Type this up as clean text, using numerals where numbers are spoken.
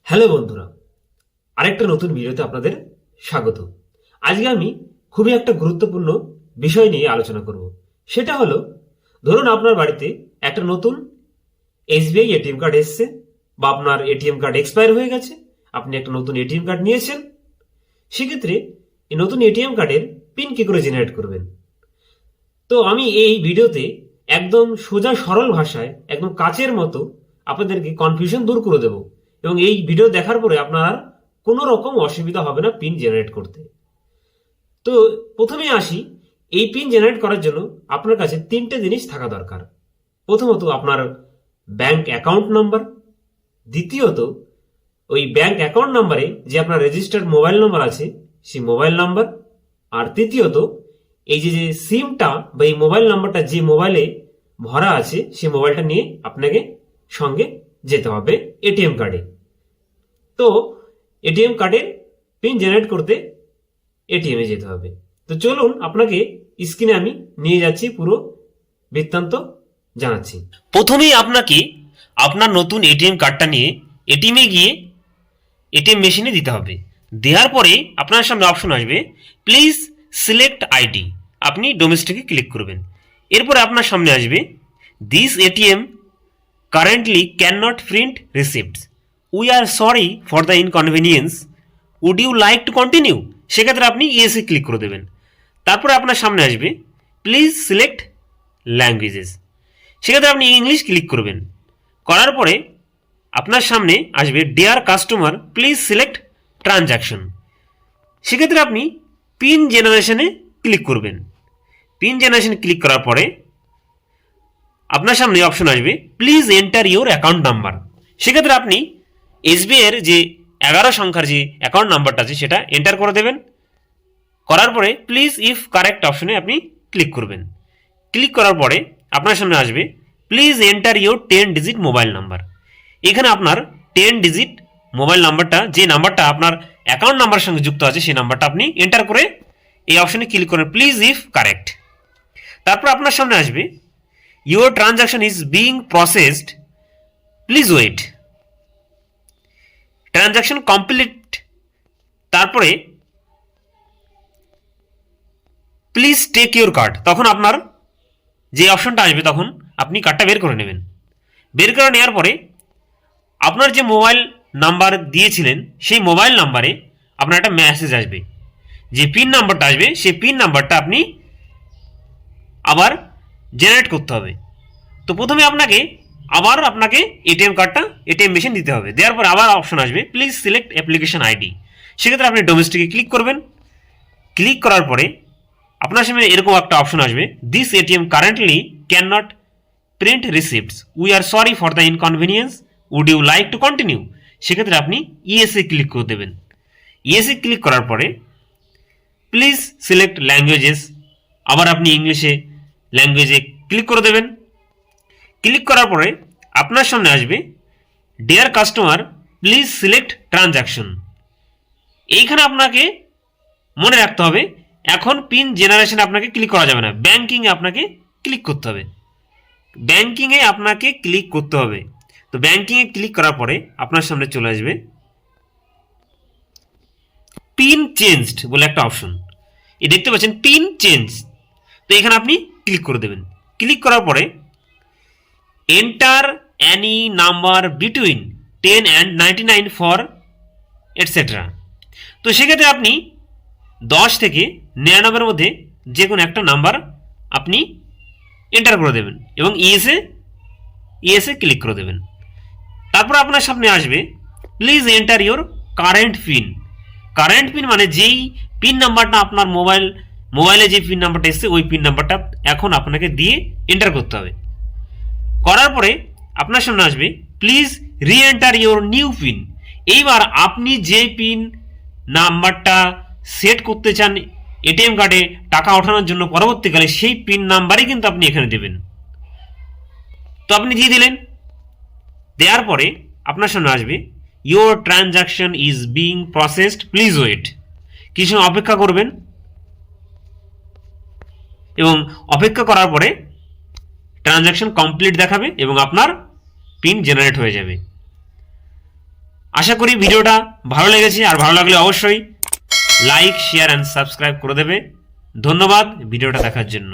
Hello বন্ধুরা, আরেকটা নতুন ভিডিওতে আপনাদের স্বাগত। আজকে আমি খুবই একটা গুরুত্বপূর্ণ বিষয় নিয়ে আলোচনা করব। সেটা হলো, ধরুন আপনার বাড়িতে একটা নতুন এসবিআই এটিএম কার্ড এসছে, বা আপনার এটিএম কার্ড এক্সপায়ার হয়ে গেছে, আপনি একটা নতুন এটিএম কার্ড নিয়েছেন। সেক্ষেত্রে এই নতুন এটিএম কার্ডের পিন কি করে জেনারেট করবেন? তো আমি এই ভিডিওতে একদম সোজা সরল ভাষায়, একদম কাচের মতো আপনাদেরকে কনফিউশন দূর করে দেব, এবং এই ভিডিও দেখার পরে আপনার আর কোনো রকম অসুবিধা হবে না পিন জেনারেট করতে। তো প্রথমে আসি, এই পিন জেনারেট করার জন্য আপনার কাছে তিনটে জিনিস থাকা দরকার। প্রথমত আপনার ব্যাংক অ্যাকাউন্ট নাম্বার, দ্বিতীয়ত ওই ব্যাংক অ্যাকাউন্ট নাম্বারে যে আপনার রেজিস্টার্ড মোবাইল নাম্বার আছে সেই মোবাইল নাম্বার, আর তৃতীয়ত এই যে সিমটা বা এই মোবাইল নাম্বারটা যে মোবাইলে ভরা আছে সেই মোবাইলটা নিয়ে আপনাকে সঙ্গে যেতে হবে এটিএম কার্ডে। তো এটিএম কার্ডের পিন জেনারেট করতে এটিএম এ যেতে হবে। তো চলুন আপনাকে স্ক্রিনে আমি নিয়ে যাচ্ছি, পুরো বৃত্তান্ত জানাচ্ছি। প্রথমেই আপনাকে আপনার নতুন এটিএম কার্ডটা নিয়ে এটিএম এ গিয়ে এটিএম মেশিনে দিতে হবে। দেওয়ার পরে আপনার সামনে অপশন আসবে প্লিজ সিলেক্ট আইডি, আপনি ডোমেস্টিকে ক্লিক করবেন। এরপরে আপনার সামনে আসবে this ATM currently can not print receipts, we are sorry for the inconvenience, would you like to continue. সেক্ষেত্রে আপনি ইয়েসে ক্লিক করে দেবেন। তারপরে আপনার সামনে আসবে প্লিজ সিলেক্ট ল্যাঙ্গুয়েজেস, সেক্ষেত্রে আপনি ইংলিশ ক্লিক করবেন। করার পরে আপনার সামনে আসবে deer customer please select transaction, সেক্ষেত্রে আপনি পিন জেনারেশনে ক্লিক করবেন। পিন জেনারেশনে ক্লিক করার পরে আপনার সামনে অপশন আসবে please enter your account number, সেক্ষেত্রে আপনি এসবিআই এর যে 11 সংখ্যার যে অ্যাকাউন্ট নাম্বারটা আছে সেটা এন্টার করে দেবেন। করার পরে প্লিজ ইফ কারেক্ট অপশনে আপনি ক্লিক করবেন। ক্লিক করার পরে আপনার সামনে আসবে please enter your 10 digit mobile number, এখানে আপনার 10 ডিজিট মোবাইল নাম্বারটা, যে নাম্বারটা আপনার অ্যাকাউন্ট নাম্বারের সঙ্গে যুক্ত আছে সেই নাম্বারটা আপনি এন্টার করে এই অপশনে ক্লিক করেন প্লিজ ইফ কারেক্ট। তারপর আপনার সামনে আসবে your transaction is being processed, please wait, transaction complete. তারপরে প্লিজ টেক ইউর কার্ড, তখন আপনার যে অপশনটা আসবে তখন আপনি কার্ডটা বের করে নেবেন। বের করে নেওয়ার পরে আপনার যে মোবাইল নাম্বার দিয়েছিলেন সেই মোবাইল নাম্বারে আপনার একটা মেসেজ আসবে, যে পিন নাম্বারটা আসবে সেই পিন নাম্বারটা আপনি আবার জেনারেট করতে হবে। তো প্রথমে আপনাকে এটিএম কার্ডটা এটিএম মেশিন দিতে হবে। দেওয়ার পর আবার অপশন আসবে প্লিজ সিলেক্ট অ্যাপ্লিকেশন আইডি, সেক্ষেত্রে আপনি ডোমেস্টিকে ক্লিক করবেন। ক্লিক করার পরে আপনার সামনে এরকম একটা অপশন আসবে this ATM currently can not print receipts, we are sorry for the inconvenience, would you like to continue, সেক্ষেত্রে আপনি ইয়েসে ক্লিক করে দেবেন। ইয়েসে ক্লিক করার পরে প্লিজ সিলেক্ট ল্যাঙ্গুয়েজেস, আবার আপনি ইংলিশে ল্যাঙ্গুয়েজে ক্লিক করে দেবেন। ক্লিক করার পরে আপনার সামনে আসবে deer customer please select transaction, এইখানে আপনাকে মনে রাখতে হবে এখন পিন জেনারেশন আপনাকে ক্লিক করা যাবে না, ব্যাংকিংয়ে আপনাকে ক্লিক করতে হবে। ব্যাংকিংয়ে আপনাকে ক্লিক করতে হবে। তো ব্যাংকিংয়ে ক্লিক করার পরে আপনার সামনে চলে আসবে পিন চেঞ্জড বলে একটা অপশন, এই দেখতে পাচ্ছেন পিন চেঞ্জ। তো এখানে আপনি ক্লিক করে দেবেন। ক্লিক করার পরে enter any number between 10 and 99 for etcetera, তো সেক্ষেত্রে আপনি 10 থেকে 99 মধ্যে যে কোনো একটা নাম্বার আপনি এন্টার করে দেবেন এবং ইয়েসে ক্লিক করে দেবেন। তারপর আপনার সামনে আসবে please enter your current pin. Current pin মানে যেই পিন নাম্বারটা আপনার মোবাইলে যে পিন নাম্বারটা এসছে ওই পিন নাম্বারটা এখন আপনাকে দিয়ে এন্টার করতে হবে। করার পরে আপনার সামনে আসবে প্লিজ রি এন্টার ইউর নিউ পিন, এইবার আপনি যে পিন নাম্বারটা সেট করতে চান এটিএম কার্ডে টাকা ওঠানোর জন্য পরবর্তীকালে সেই পিন নাম্বারই কিন্তু আপনি এখানে দেবেন। তো আপনি দিয়ে দিলেন। দেওয়ার পরে আপনার সামনে আসবে your transaction is being processed, please wait, কিছু অপেক্ষা করবেন এবং অপেক্ষা করার পরে ট্রানজ্যাকশন কমপ্লিট দেখাবে এবং আপনার পিন জেনারেট হয়ে যাবে। আশা করি ভিডিওটা ভালো লেগেছে, আর ভালো লাগলে অবশ্যই লাইক, শেয়ার অ্যান্ড সাবস্ক্রাইব করে দেবে। ধন্যবাদ ভিডিওটা দেখার জন্য।